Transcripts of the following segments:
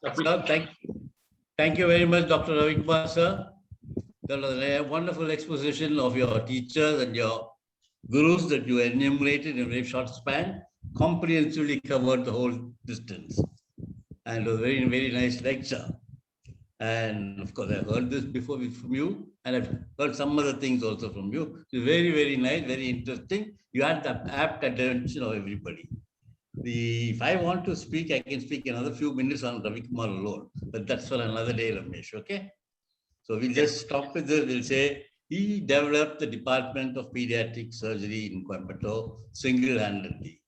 Sir, thank you very much, Dr. Ravi Kumar, sir. That was a wonderful exposition of your teachers and your gurus that you enumerated in a very short span, comprehensively covered the whole distance. And it was a very, very nice lecture. And of course, I heard this before from you, and I've heard some other things also from you. It's very, very nice, very interesting. You had the apt attention of everybody. If I want to speak, I can speak another few minutes on Ravi Kumar alone, but that's for another day, Ramesh, okay? So we'll just stop with this. We'll say he developed the Department of Pediatric Surgery in Coimbatore single-handedly.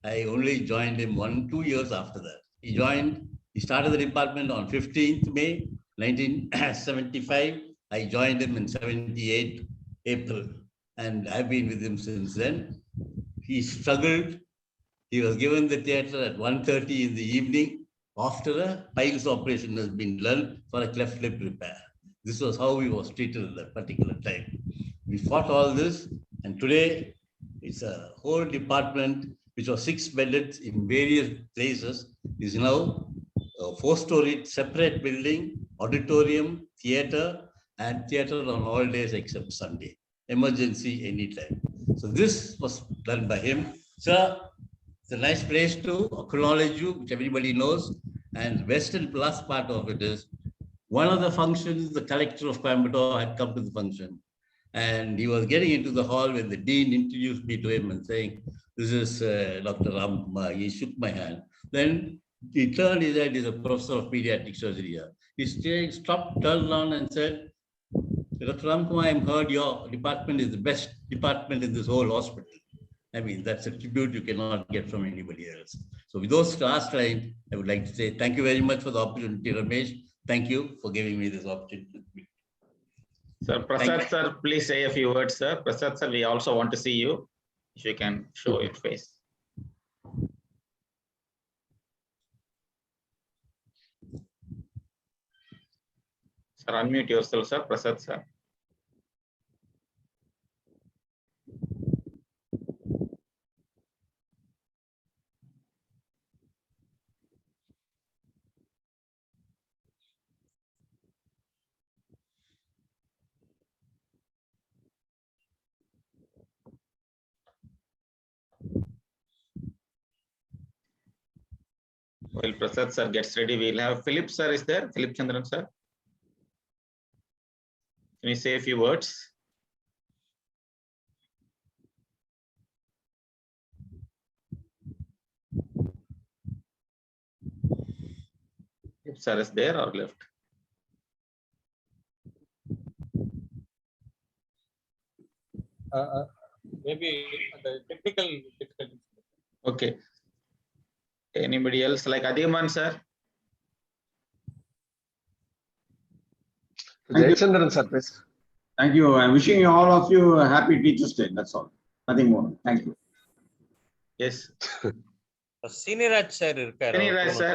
I only joined him 2 years after that. He started the department on 15th May, 1975. I joined him in 78 April, and I've been with him since then. He struggled. He was given the theater at 1:30 in the evening after a piles operation has been done for a cleft lip repair. This was how he was treated at that particular time. We fought all this, and today it's a whole department which was 6-bedded in various places, is now a 4-storied separate building, auditorium, theater, and theater on all days except Sunday. Emergency anytime. So this was done by him. Sir, it's a nice place to acknowledge you, which everybody knows. And western plus part of it is one of the functions, the collector of Coimbatore had come to the function. And he was getting into the hall when the dean introduced me to him and saying, "This is Dr. Ram Kumar." He shook my hand. Then he turned his head, he's a professor of pediatric surgery here. He stopped, turned around and said, "Dr. Ram Kumar, I've heard your department is the best department in this whole hospital." I mean, that's a tribute you cannot get from anybody else. So with those last lines, I would like to say thank you very much for the opportunity, Ramesh. Thank you for giving me this opportunity. Sir, Prasad sir, please say a few words, sir. Prasad sir, we also want to see you. If you can show your face. Sir, unmute yourself, sir. Prasad sir. While Prasad sir gets ready, we'll have Philip sir is there. Philip Chandran sir. Can you say a few words? If sir is there or left? Maybe the technical difficulties. Okay. Anybody else like Adiman sir? Jayachandran sir, please. Thank you. I'm wishing you all of you a happy Teachers' Day. That's all. Nothing more. Thank you. Yes. Sriniraj sir irukkaru. Sriniraj sir.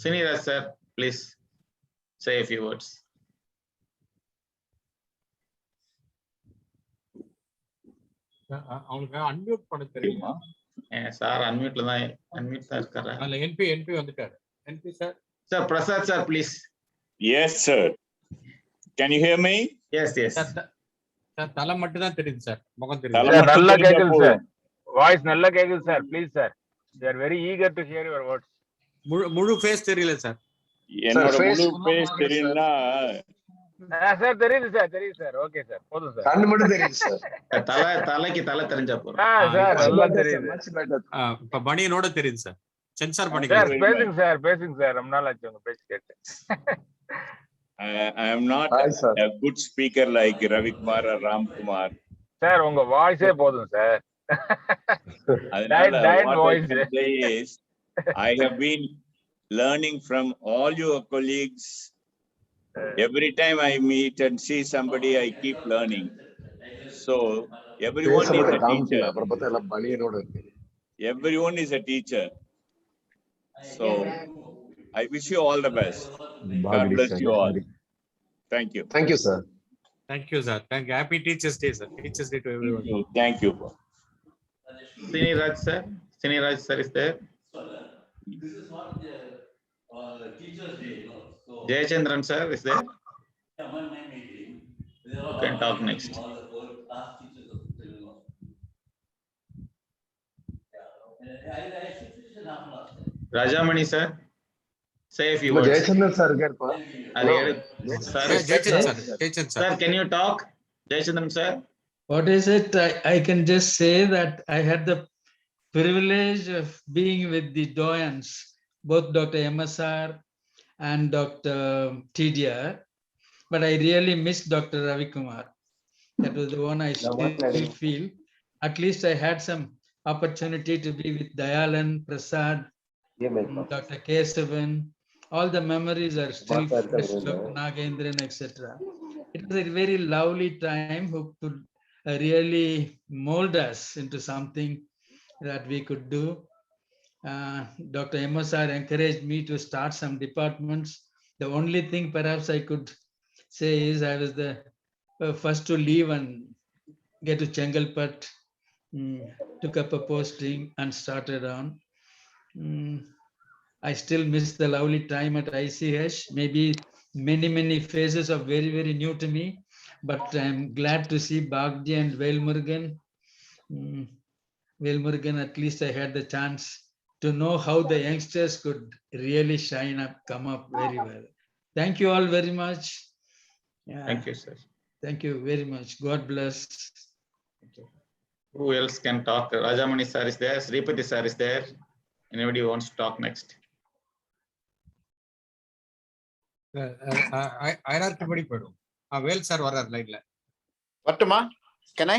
Sriniraj sir, please say a few words. அவங்களுக்கு unmute பண்ண தெரியுமா? Sir அன்மியூட்ல தான் இருக்காரா? அல்ல NP வந்துட்டாரு. NP sir. Sir, Prasad sir, please. Yes, sir. Can you hear me? Yes, yes. Sir தலை மட்டும் தான் தெரியுது சார். முகம் தெரியுது. நல்லா கேக்குது சார். வாய்ஸ் நல்லா கேக்குது sir. Please sir. They are very eager to hear your words. முழு ஃபேஸ் தெரியல சார். என்னோட முழு ஃபேஸ் தெரியும்னா சார் தெரியுது சார். Okay sir. போதும் சார். கண்ணு மட்டும் தெரியுது சார். தலைக்கு தலை தெரிஞ்சா போறோம். சார் நல்லா தெரியுது. இப்ப பனியனோட தெரியுது சார். சென்சார் பண்ணிக்கலாம். சார் பேசுங்க சார். ரொம்ப நாள் ஆச்சு உங்க பேச்சு கேட்டு. I am not a good speaker like Ravi Kumar or Ram Kumar. Sir உங்க வாய்ஸே போதும் sir. I have been learning from all your colleagues. Every time I meet and see somebody, I keep learning. So everyone is a teacher. Everyone is a teacher. So I wish you all the best. God bless you all. Thank you. Thank you, sir. Thank you, sir. Thank you. Happy Teachers Day, sir. Teachers Day to everyone. Thank you. Siniraj sir. Siniraj sir is there. This is what the Teachers Day, So Jayachandran sir is there. my meeting, they are You all can talk organizing next. all the whole class teachers of the children. I should finish an hour. Rajamani sir. Say a few No, words. Jayachandran sir again. Sir, Jayachandran sir. Jayachandran sir. sir, can you talk? Jayachandran sir. What is it? I can just say that I had the privilege of being with the doyens, both Dr. MSR and Dr. TDR, but I really miss Dr. Ravi Kumar. That was the one I still feel. At least I had some opportunity to be with Dayalan, Prasad, Dr. Kesavan. All the memories are still fresh, Dr. Nagendran, etc. It was a very lovely time who could really mold us into something that we could do. Dr. MSR encouraged me to start some departments. The only thing perhaps I could say is I was the first to leave and get to Chengalpat, took up a posting and started on. I still miss the lovely time at ICH. Maybe many faces are very new to me, but I'm glad to see Bhagdi and Velmurugan. Velmurugan, at least I had the chance to know how the youngsters could really shine up, come up very well. Thank you all very much. Yeah, Thank you, sir. thank you very much. God bless. Who else can talk? Rajamani sir is there. Sripati sir is there. Anybody who wants to talk next? hierarchy படி போயிடும். வேல் sir வர்றார் லைன்ல. Vattuma, can I?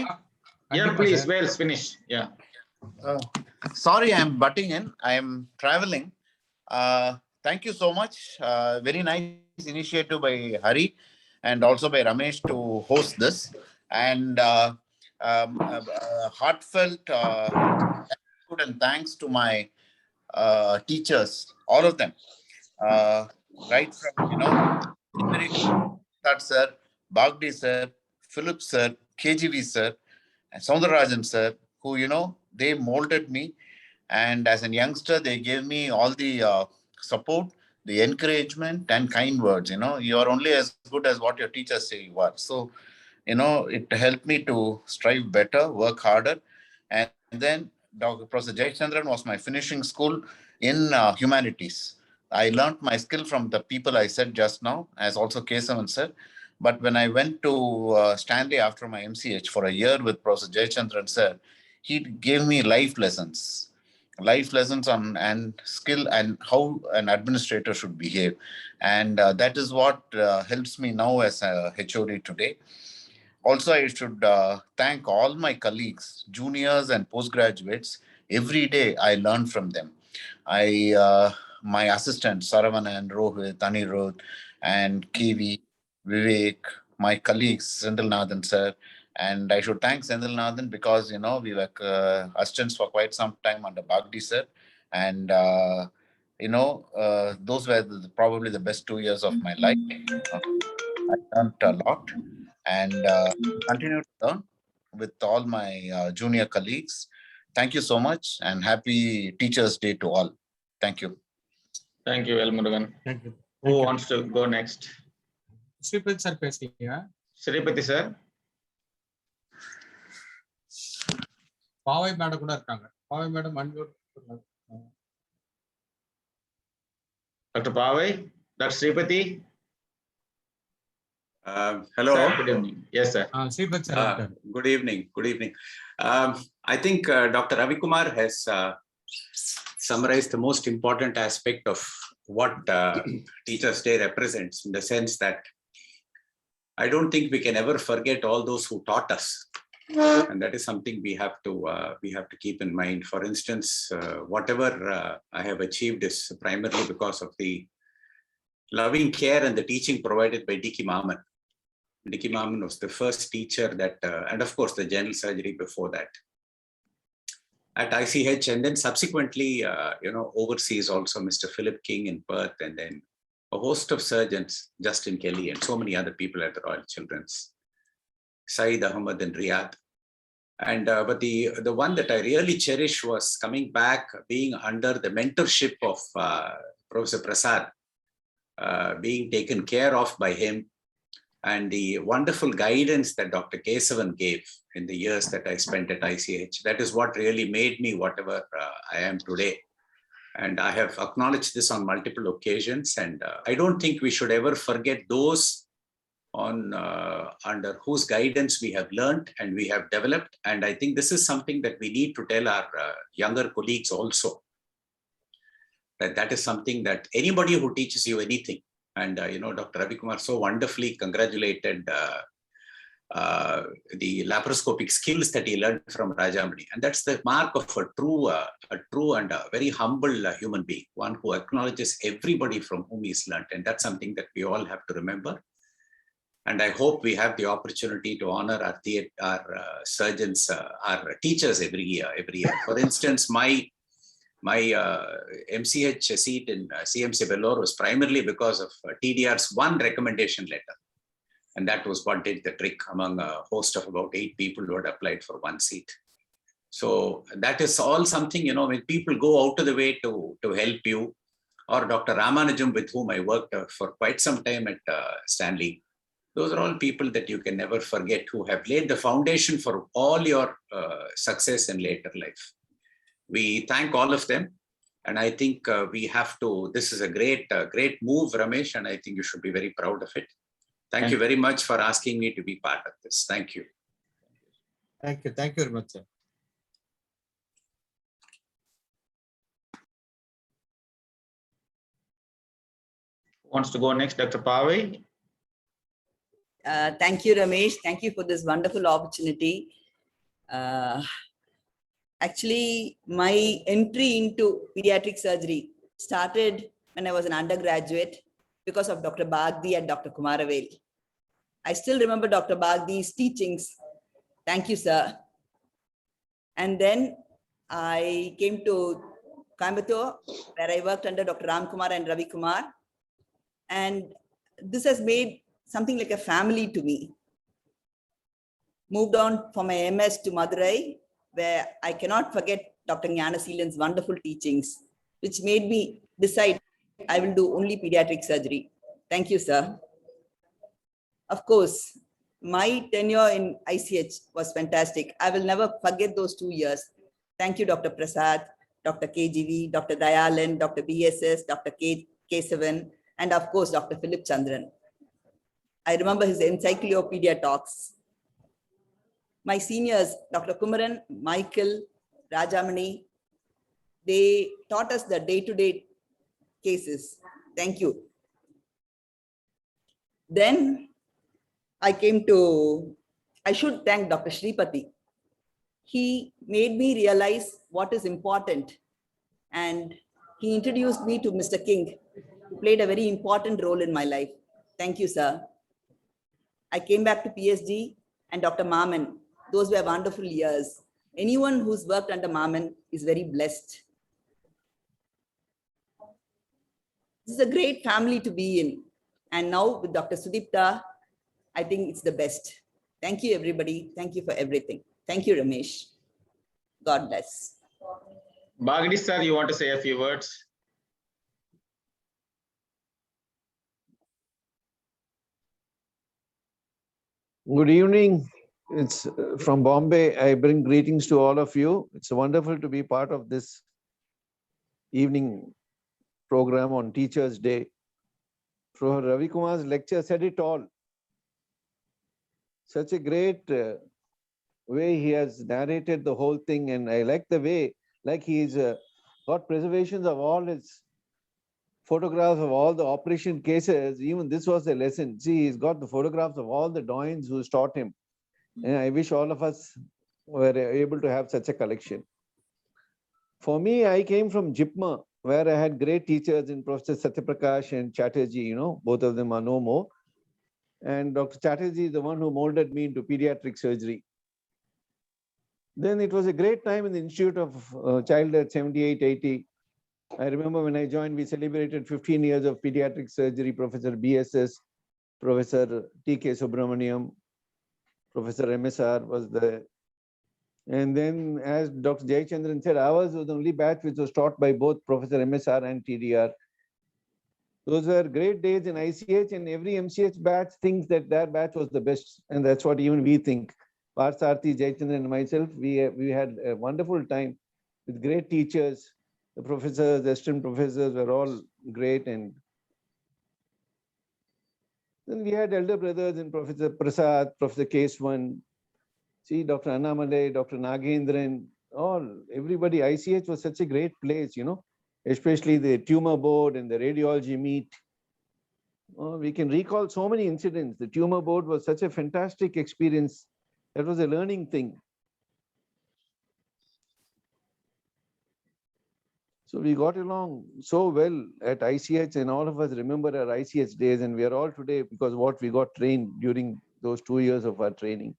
Yeah, please, Wales, finish. Yeah. Sorry, I'm butting in. I am traveling. Thank you so much. Very nice initiative by Hari and also by Ramesh to host this. And heartfelt gratitude and thanks to my teachers, all of them. Right from, very Sat sir, Bhagdi sir, Philip sir, KGV sir, and Soundarajan sir, who, they molded me. And as a youngster, they gave me all the support, the encouragement and kind words. You are only as good as what your teachers say you are. So, it helped me to strive better, work harder. And then Dr. Professor Jayachandran was my finishing school in humanities. I learned my skill from the people I said just now, as also Kesavan said. But when I went to Stanley after my MCH for a year with Professor Jayachandran sir, he gave me life lessons on and skill and how an administrator should behave. And that is what helps me now as a HOD today. Also, I should thank all my colleagues, juniors and postgraduates. Every day I learn from them. My assistants, Saravanan, Rohit, Anirudh, and KV, Vivek, my colleagues, Sendilnathan sir. And I should thank Sendilnathan because, we were assistants for quite some time under Bhagdi sir. And, those were probably the best 2 years of my life. I learned a lot and continue to learn with all my junior colleagues. Thank you so much and happy Teachers Day to all. Thank you. Thank you, Velmurugan. Thank you. Who wants to go next? Sripathi sir பேசுறீங்க. Sripati sir. பாவை madam கூட இருக்காங்க. பாவை madam unmute. Dr. Pavai, Dr. Sripati. Hello. Sir, good evening. Yes, sir. Sripathi sir. Good evening. Good evening. I think Dr. Ravi Kumar has summarized the most important aspect of what Teachers Day represents, in the sense that I don't think we can ever forget all those who taught us, and that is something we have to keep in mind. For instance, whatever I have achieved is primarily because of the loving care and the teaching provided by D.K. Maman. D.K. Maman was the first teacher that, and of course the general surgery before that, at ICH, and then subsequently, overseas also Mr. Philip King in Perth, and then a host of surgeons, Justin Kelly, and so many other people at the Royal Children's. Saeed Ahmed in Riyadh. And but the one that I really cherish was coming back, being under the mentorship of Professor Prasad, being taken care of by him, and the wonderful guidance that Dr. Kesavan gave in the years that I spent at ICH. That is what really made me whatever I am today. And I have acknowledged this on multiple occasions. And I don't think we should ever forget those on under whose guidance we have learned and we have developed. And I think this is something that we need to tell our younger colleagues also. That is something that anybody who teaches you anything, and Dr. Ravi Kumar so wonderfully congratulated the laparoscopic skills that he learned from Rajamani. And that's the mark of a true and a very humble human being, one who acknowledges everybody from whom he's learned. And that's something that we all have to remember. And I hope we have the opportunity to honor our surgeons, our teachers every year. For instance, my MCH seat in CMC Vellore was primarily because of TDR's one recommendation letter. And that was what did the trick among a host of about 8 people who had applied for one seat. So that is all something, when people go out of the way to help you, or Dr. Ramanujam, with whom I worked for quite some time at Stanley. Those are all people that you can never forget, who have laid the foundation for all your success in later life. We thank all of them. And I think we have to, this is a great move, Ramesh, and I think you should be very proud of it. Thank you very much for asking me to be part of this. Thank you. Thank you. Thank you very much, sir. Who wants to go next? Dr. Pavai? Thank you, Ramesh. Thank you for this wonderful opportunity. Actually, my entry into pediatric surgery started when I was an undergraduate because of Dr. Bagdi and Dr. Kumaravel. I still remember Dr. Bagdi's teachings. Thank you, sir. And then I came to Coimbatore, where I worked under Dr. Ram Kumar and Ravi Kumar. And this has made something like a family to me. Moved on for my MS to Madurai, where I cannot forget Dr. Gnanaseelan's wonderful teachings, which made me decide I will do only pediatric surgery. Thank you, sir. Of course, my tenure in ICH was fantastic. I will never forget those 2 years. Thank you, Dr. Prasad, Dr. KGV, Dr. Dayalan, Dr. BSS, Dr. K7, and of course, Dr. Philip Chandran. I remember his encyclopedia talks. My seniors, Dr. Kumaran, Michael, Rajamani, they taught us the day-to-day cases. Thank you. Then I should thank Dr. Shripati. He made me realize what is important. And he introduced me to Mr. King, who played a very important role in my life. Thank you, sir. I came back to PSG and Dr. Maman. Those were wonderful years. Anyone who's worked under Maman is very blessed. This is a great family to be in. And now with Dr. Sudipta, I think it's the best. Thank you, everybody. Thank you for everything. Thank you, Ramesh. God bless. Bagdi sir, you want to say a few words? Good evening. It's from Bombay. I bring greetings to all of you. It's wonderful to be part of this evening program on Teachers' Day. Professor Ravi Kumar's lecture said it all. Such a great way he has narrated the whole thing, and I like the way, like he's got preservations of all his photographs of all the operation cases. Even this was a lesson. See, he's got the photographs of all the doyens who taught him. And I wish all of us were able to have such a collection. For me, I came from JIPMA, where I had great teachers in Professor Satyaprakash and Chatterjee, both of them are no more. And Dr. Chatterjee is the one who molded me into pediatric surgery. Then it was a great time in the Institute of Childhood, 78, 80. I remember when I joined, we celebrated 15 years of pediatric surgery, Professor BSS, Professor TK Subramaniam, Professor MSR was there. And then, as Dr. Jayachandran said, ours was the only batch which was taught by both Professor MSR and TDR. Those were great days in ICH, and every MCH batch thinks that their batch was the best. And that's what even we think. Parsarthi, Jayachandran, and myself, we had a wonderful time with great teachers. The professors, the assistant professors were all great. And then we had elder brothers in Professor Prasad, Professor Keswan, see Dr. Annamalai, Dr. Nagendran, everybody. ICH was such a great place, especially the tumor board and the radiology meet. We can recall so many incidents. The tumor board was such a fantastic experience. That was a learning thing. So we got along so well at ICH, and all of us remember our ICH days, and we are all today because what we got trained during those 2 years of our training.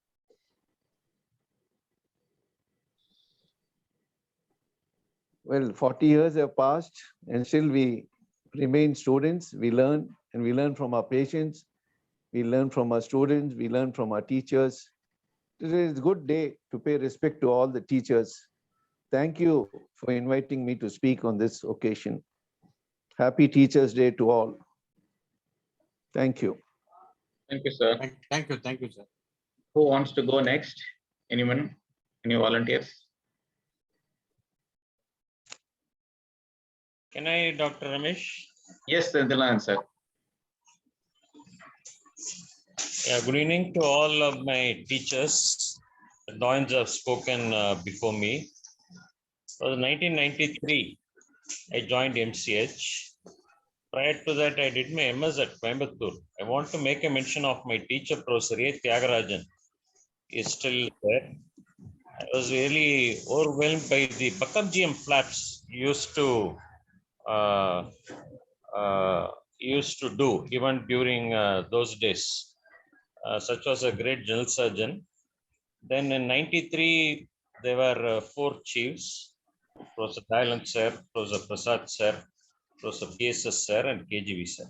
Well, 40 years have passed, and still we remain students. We learn, and we learn from our patients. We learn from our students. We learn from our teachers. Today is a good day to pay respect to all the teachers. Thank you for inviting me to speak on this occasion. Happy Teachers' Day to all. Thank you. Thank you, sir. Thank you, sir. Who wants to go next? Anyone? Any volunteers? Can I, Dr. Ramesh? Yes, Dilan, sir. Yeah, good evening to all of my teachers. The Doyens have spoken before me. So in 1993, I joined MCH. Prior to that, I did my MS at Coimbatore. I want to make a mention of my teacher, Professor A. Tyagarajan. He is still there. I was really overwhelmed by the Pakabjiam flaps used to do even during those days. Such was a great general surgeon. Then in 93, there were 4 chiefs, Professor Thailand sir, Professor Prasad sir, Professor PSS sir, and KGV sir.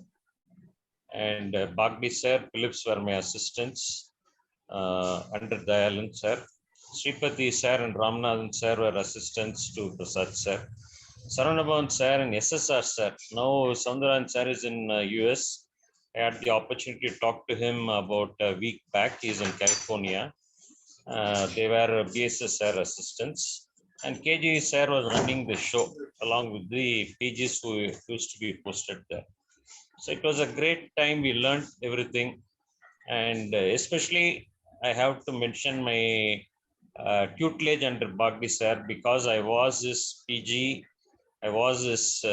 And Bagdi sir, Phillips were my assistants under Dayalan sir. Sripati sir and Ramanathan sir were assistants to Prasad sir. Saranabavan sir and SSR sir. Now Soundaran sir is in US. I had the opportunity to talk to him about a week back. He is in California. They were BSS sir assistants. And KG sir was running the show along with the PGs who used to be posted there. So it was a great time. We learned everything. And especially I have to mention my tutelage under Bagdi sir, because I was his PG. I was his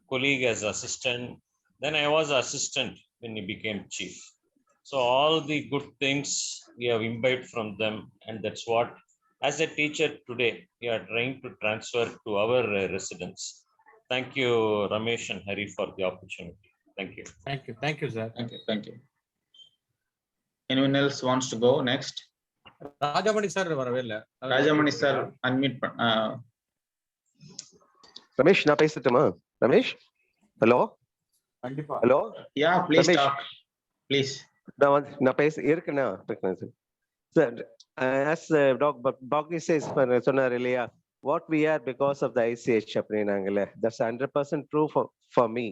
colleague as assistant. Then I was assistant when he became chief. So all the good things we have imbibed from them, and that's what, as a teacher today, we are trying to transfer to our residents. Thank you, Ramesh and Hari, for the opportunity. Thank you. Thank you, sir. Thank you. Anyone else wants to go next? Rajamani sir வரவே இல்ல. Rajamani sir, unmute. Ramesh, நான் பேசட்டுமா? Ramesh? Hello? கண்டிப்பா. Hello? Yeah, please Ramesh. talk. Please. நான் பேச இருக்கேனா? Sir, as Dr. Bagdi says, சொன்னார் இல்லையா, what we are because of the ICH அப்படின்னாங்கல்ல, that's 100% true for me.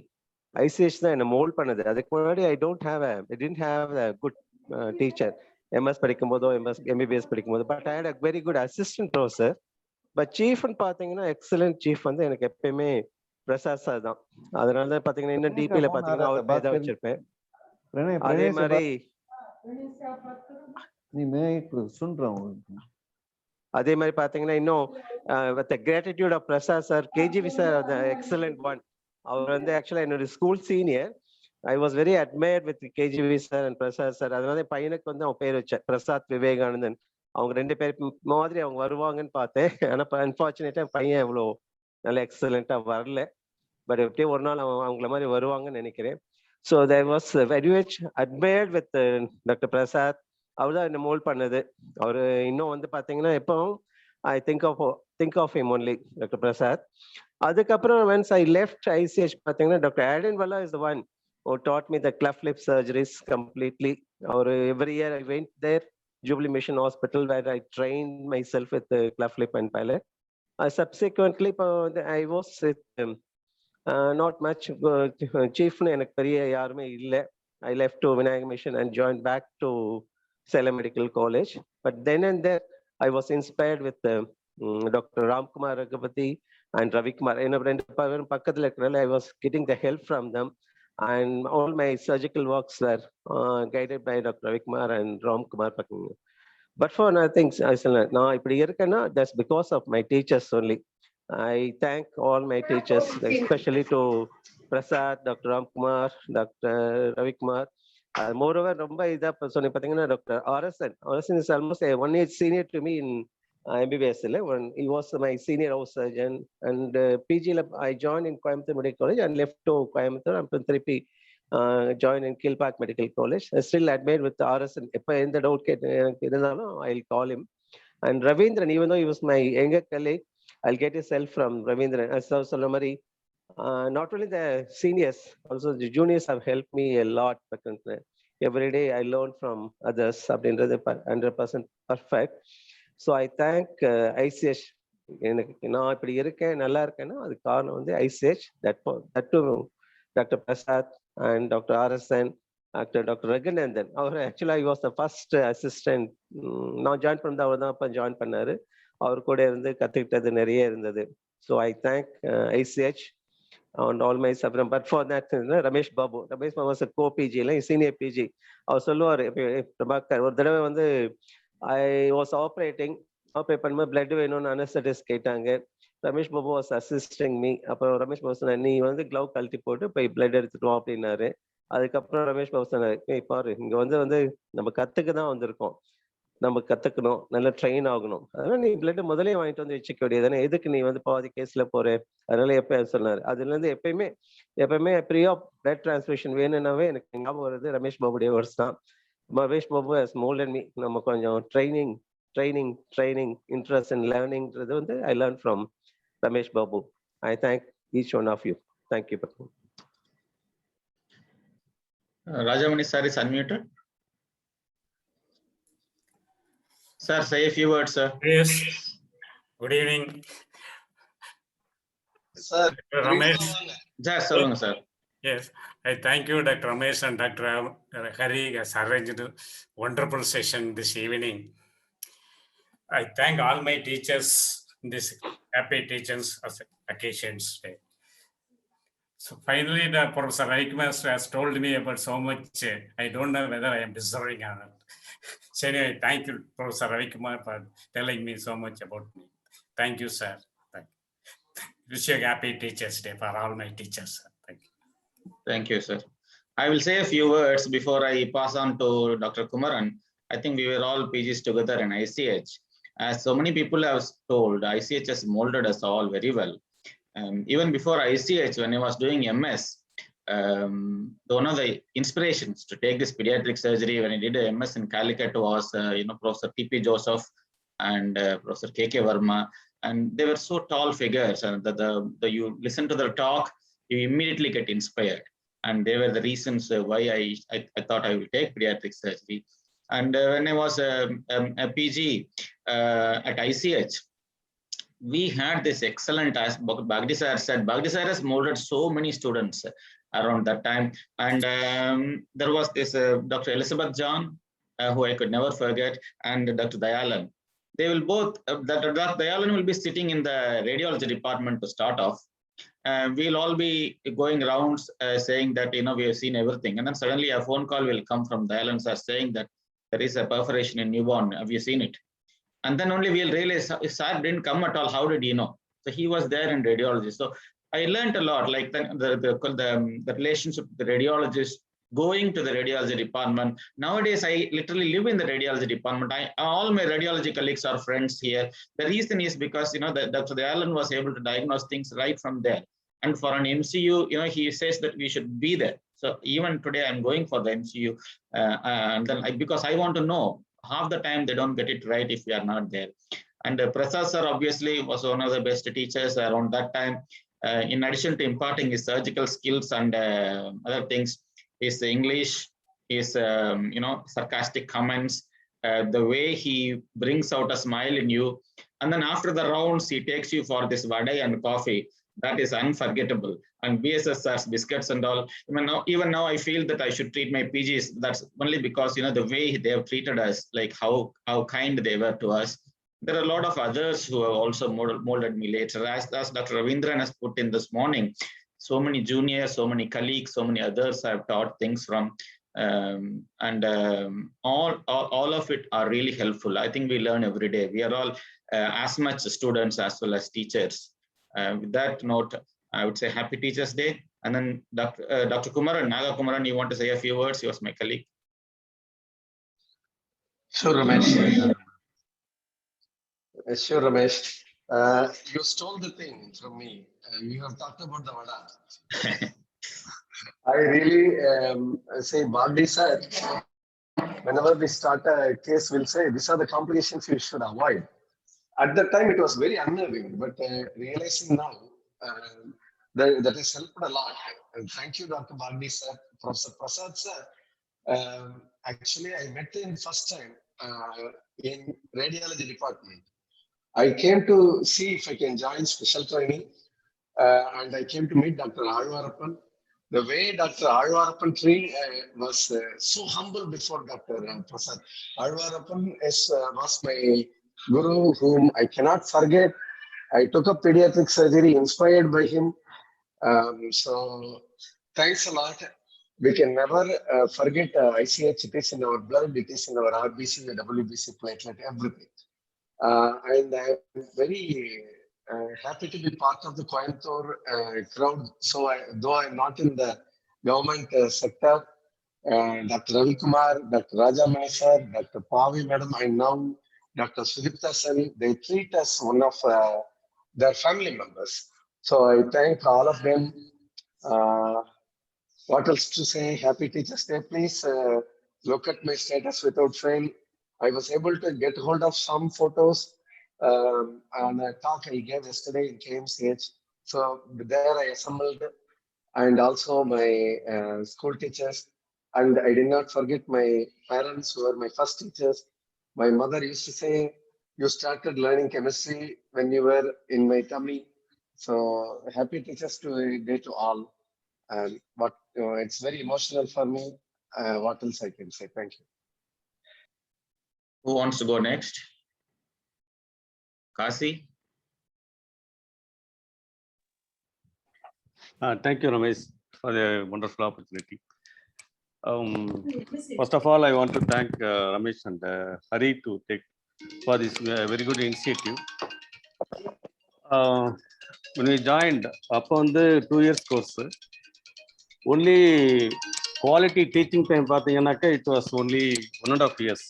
ICH தான் என்ன மோல்ட் பண்ணது. அதுக்கு முன்னாடி I didn't have a good teacher. MS படிக்கும்போதோ MBBS படிக்கும்போது, but I had a very good assistant professor. But chief பாத்தீங்கன்னா excellent chief வந்து எனக்கு எப்பயுமே பிரசாத் சார் தான். அதனால பாத்தீங்கன்னா இன்னும் டிபில பாத்தீங்கன்னா அவர் பேர் தான் வச்சிருப்பேன். அதே மாதிரி அதே மாதிரி பாத்தீங்கன்னா இன்னும் with the gratitude of Prasad sir, KGV sir excellent one. அவர் வந்து ஆக்சுவலா என்னோட school senior. I was very admired with KGV sir and Prasad sir. அதனால பையனுக்கு வந்து அவன் பேர் வச்சேன், பிரசாத் விவேகானந்தன். அவங்க 2 பேர் மாதிரி அவங்க வருவாங்கன்னு பார்த்தேன். ஆனா அன்பார்ச்சுனேட்டா பையன் எவ்வளோ நல்ல எக்ஸலண்டா வரல. பட் எப்படியும் ஒரு நாள் அவங்கள மாதிரி வருவாங்கன்னு நினைக்கிறேன். So there was very much admired with doctor Prasad. அவர் தான் என்ன மோல்ட் பண்ணது. அவரு இன்னும் வந்து பாத்தீங்கன்னா எப்பவும் I think of him only, doctor Prasad. அதுக்கப்புறம் ஒன்ஸ் ஐ லெஃப்ட் ICH பாத்தீங்கன்னா doctor Adan Valla is the one who taught me the cleft lip surgeries completely. Every year I went there Jubilee Mission Hospital, where I trained myself with the cleft lip and palate. Subsequently, I was with not much chief எனக்கு பெரிய யாருமே இல்லை. I left to Vinayak Mission and joined back to Salem Medical College. But then and there, I was inspired with Dr. Ramkumar Raghupathi and Ravi Kumar. I was getting the help from them, and all my surgical works were guided by Dr. Ravi Kumar and Ram Kumar. But for nothing, I said, no, that's because of my teachers only. I thank all my teachers, especially to Prasad, Dr. Ram Kumar, Dr. Ravi Kumar. Moreover, Dr. Arasan. Arasan is almost a 1 year senior to me in MBBS. He was my senior house surgeon. And PG lab, I joined in Coimbatore Medical College and left to Coimbatore and Therapy. Joined in Kilpack Medical College. I still admire with Arasan. If I in the doubt, I'll call him. And Ravindran, even though he was my younger colleague, I'll get his help from Ravindran. So Solomari, not only the seniors, also the juniors have helped me a lot. Every day I learn from others. 100% perfect. So I thank ICH. நான் இப்படி இருக்கேன் நல்லா இருக்கேன்னா அது காரணம் வந்து ICH. That too, Dr. Prasad and Dr. Arasan, Dr. Raghunandan. Actually, I was the first assistant. நான் join பண்ணது அவர் தான் அப்போ ஜாயின் பண்ணாரு. அவர் கூட இருந்து கற்றுக்கிட்டது நிறைய இருந்தது. So I thank ICH and all my suffering. But for that, Ramesh Babu was a co-PG, senior PG. அவர் சொல்லுவார், பிரபாகர் ஒரு தடவை வந்து I was operating பண்ணும்போது பிளட் வேணும்னு அனஸ்தட்டிஸ்ட் கேட்டாங்க. Ramesh Babu was assisting me. அப்போ ரமேஷ் பாபு சொன்னார், நீ வந்து க்ளவ் கழட்டி போட்டு போய் பிளட் எடுத்துட்டு வா அப்படின்னாரு. அதுக்கப்புறம் ரமேஷ் பாபு சொன்னார், பாரு இங்க வந்து நம்ம கத்துக்க தான் வந்திருக்கோம், நம்ம கத்துக்கணும், நல்லா ட்ரெயின் ஆகணும், அதனால நீ பிளட் முதலே வாங்கிட்டு வந்து வச்சுக்க வேண்டியதானே, எதுக்கு நீ வந்து பாதி கேஸ்ல போற, அதனால எப்ப சொன்னாரு. அதுல இருந்து எப்பயுமே ஃப்ரீ ஆஃப் பிளட் டிரான்ஸ்மிஷன் வேணும்னாவே எனக்கு ஞாபகம் வருது ரமேஷ் பாபுடைய வேர்ட்ஸ் தான். Ramesh Babu has moulded me. நம்ம கொஞ்சம் ட்ரைனிங் இன்ட்ரெஸ்ட் இன் லேர்னிங்ன்றது வந்து I learn from Ramesh Babu. I thank each one of you. Thank you. Rajamani sir is unmuted. Sir, say a few words, sir. Yes. Good evening. Sir, Ramesh. Yes, sir. Yes, I thank you, Dr. Ramesh and Dr. Hari has arranged a wonderful session this evening. I thank all my teachers in this happy teachers occasions day. So finally, the Professor Raikmas has told me about so much. I don't know whether I am deserving or not. So anyway, thank you, Professor Raikmas, for telling me so much about me. Thank you, sir. Thank you. Wish you a happy Teachers' Day for all my teachers. Thank you. Thank you, sir. I will say a few words before I pass on to Dr. Kumaran. I think we were all PGs together in ICH. As so many people have told, ICH has molded us all very well. Even before ICH, when I was doing MS, one of the inspirations to take this pediatric surgery when I did a MS in Calicut was, Professor T.P. Joseph and Professor K.K. Verma, and they were so tall figures, and you listen to their talk, you immediately get inspired, and they were the reasons why I thought I will take pediatric surgery. And when I was a PG at ICH, we had this excellent, as Bagdi sir said, Bagdi sir has molded so many students around that time. And there was this Dr. Elizabeth John, who I could never forget, and Dr. Dayalan. They will both, Dr. Dayalan will be sitting in the radiology department to start off. We'll all be going rounds saying that, we have seen everything. And then suddenly a phone call will come from Dayalan sir saying that there is a perforation in newborn. Have you seen it? And then only we'll realize if sir didn't come at all, how did he know? So he was there in radiology. So I learned a lot, like the relationship with the radiologist, going to the radiology department. Nowadays, I literally live in the radiology department. All my radiology colleagues are friends here. The reason is because, Dr. Dayalan was able to diagnose things right from there. And for an MCU, he says that we should be there. So even today, I'm going for the MCU. And then because I want to know, half the time they don't get it right if we are not there. And Prasad sir obviously was one of the best teachers around that time. In addition to imparting his surgical skills and other things, his English, his sarcastic comments, the way he brings out a smile in you. And then after the rounds, he takes you for this vadai and coffee. That is unforgettable. And BSSR's biscuits and all. Even now, I feel that I should treat my PGs. That's only because, the way they have treated us, like how kind they were to us. There are a lot of others who have also molded me later. As Dr. Ravindran has put in this morning, so many juniors, so many colleagues, so many others have taught things from. All of it are really helpful. I think we learn every day. We are all as much students as well as teachers. With that note, I would say Happy Teachers Day. And then Dr. Kumaran, Naga Kumaran, you want to say a few words? He was my colleague. Sure, Ramesh. Sure, Ramesh. You stole the thing from me. You have talked about the vada. I really say, Bhagdi sir, whenever we start a case, we'll say, these are the complications you should avoid. At that time, it was very unnerving, but realizing now, that has helped a lot. And thank you, Dr. Bhagdi sir. Professor Prasad sir, actually, I met him first time in radiology department. I came to see if I can join special training, and I came to meet Dr. Alvarappan. The way Dr. Alvarappan was so humble before Dr. Prasad. Alvarappan was my guru, whom I cannot forget. I took up pediatric surgery inspired by him. So thanks a lot. We can never forget ICH. It is in our blood, it is in our RBC, the WBC platelet, everything. And I'm very happy to be part of the Coimbatore crowd. So though I'm not in the government sector, Dr. Ravi Kumar, Dr. Rajamani sir, Dr. Pavi madam, and now Dr. Sudipta Sen, they treat us one of their family members. So I thank all of them. What else to say? Happy Teachers Day. Please look at my status without fail. I was able to get hold of some photos on a talk I gave yesterday in KMCH. So there I assembled, and also my school teachers. And I did not forget my parents, who were my first teachers. My mother used to say, you started learning chemistry when you were in my tummy. So Happy Teachers Day to all. And it's very emotional for me. What else I can say? Thank you. Who wants to go next? Kasi? Thank you, Ramesh, for the wonderful opportunity. First of all, I want to thank Ramesh and Hari to take for this very good initiative. When we joined upon the 2 years course, only quality teaching time, it was only 1.5 years.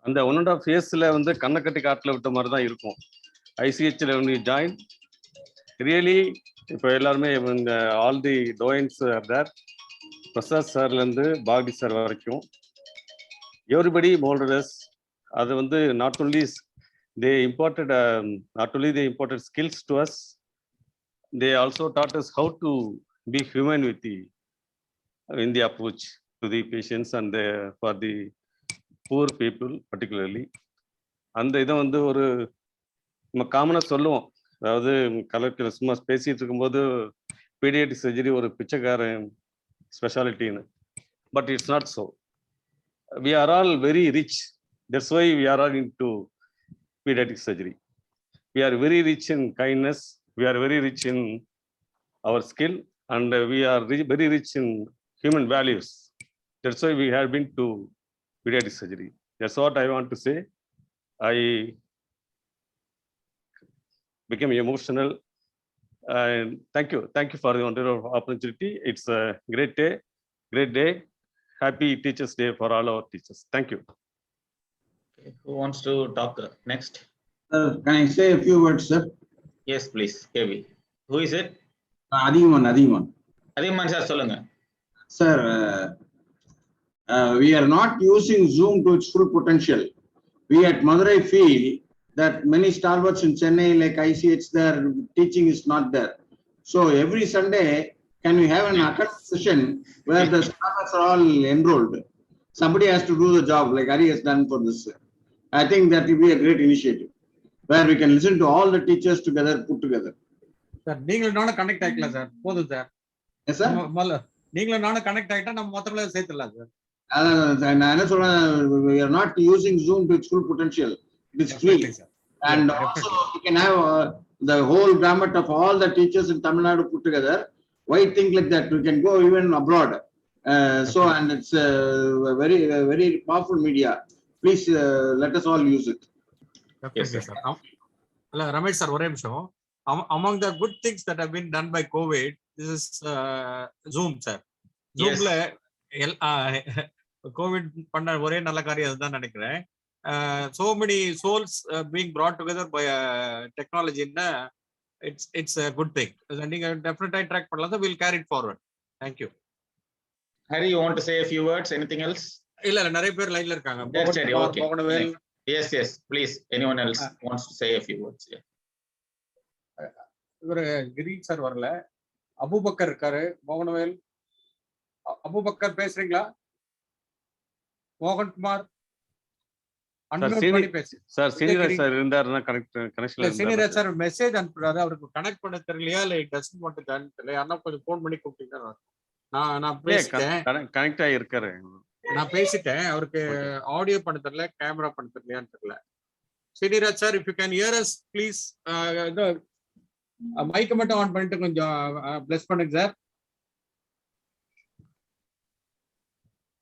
And the 1.5 years, ICH when we joined, really, when all the doyens are there, Prasad sir and Bhagdi sir everybody molded us. Not only they imported skills to us, they also taught us how to be human with in the approach to the patients and for the poor people particularly. And இதை ஒரு நம்ம காமனா சொல்லுவோம், அதாவது collector சும்மா பேசிட்டு இருக்கும்போது paediatric surgery ஒரு பிச்சைக்காரன் ஸ்பெஷாலிட்டின்னு. But it's not so. We are all very rich. That's why we are all into pediatric surgery. We are very rich in kindness. We are very rich in our skill, and we are very rich in human values. That's why we have been to pediatric surgery. That's what I want to say. I became emotional, and thank you for the wonderful opportunity. It's a great day. Happy Teachers Day for all our teachers. Thank you. Okay. Who wants to talk next? Can I say a few words, sir? Yes, please. Kevi. Who is it? Adiman. Adiman sir, solunga. Sir, we are not using Zoom to its full potential. We at Madurai feel that many stalwarts in Chennai, like ICH, their teaching is not there. So every Sunday, can we have an academic session where the stalwarts are all enrolled? somebody has to do the job like Hari has done for this. I think that will be a great initiative where we can listen to all the teachers together, put together. Sir நீங்களும் நானும் connect ஆயிக்கலாம் sir, போதும் sir. Yes, sir. நீங்களும் நானும் connect ஆயிட்டா நம்ம மொத்தத்துல சேர்த்துடலாம் sir. நான் என்ன சொல்றேன், we are not using Zoom to its full potential. It is free. And also we can have the whole gamut of all the teachers in Tamil Nadu put together. Why think like that? We can go even abroad. So, and it's a very powerful media. Please let us all use it. Yes, sir. Ramesh sir, ஒரே நிமிஷம். Among the good things that have been done by COVID, this is Zoom, sir. Zoomல COVID பண்ண ஒரே நல்ல காரியம் அதுதான் நினைக்கிறேன். So many souls being brought together by technology, it's a good thing. நீங்க definitely track பண்ணலாம். We'll carry it forward. Thank you. Hari, you want to say a few words? Anything else? இல்ல நிறைய பேர் லைன்ல இருக்காங்க. Okay. Yes, please. Anyone else wants to say a few words? Yeah. இவரு green sir வரல, Abu Bakr இருக்காரு, Mohanavel. Abu Bakr பேசுறீங்களா? Mohankumar sir senior sir இருந்தாருன்னா கனெக்ஷன்ல சீனியர் சார் மெசேஜ் அனுப்புறாரு, அவருக்கு கனெக்ட் பண்ண தெரியலையா இல்ல டசன்ட் வாண்ட் டு ஜாயின் தெரியல. அண்ணா கொஞ்சம் ஃபோன் பண்ணி கூப்பிட்டீங்கன்னா நான் பேசிட்டேன். கனெக்ட் ஆகி இருக்காரு. நான் பேசிட்டேன், அவருக்கு ஆடியோ பண்ண தெரியல, கேமரா பண்ண தெரியலையான்னு தெரியல. Senior sir, if you can hear us please mic மட்டும் ஆன் பண்ணிட்டு கொஞ்சம் பிளஸ் பண்ணுங்க சார்.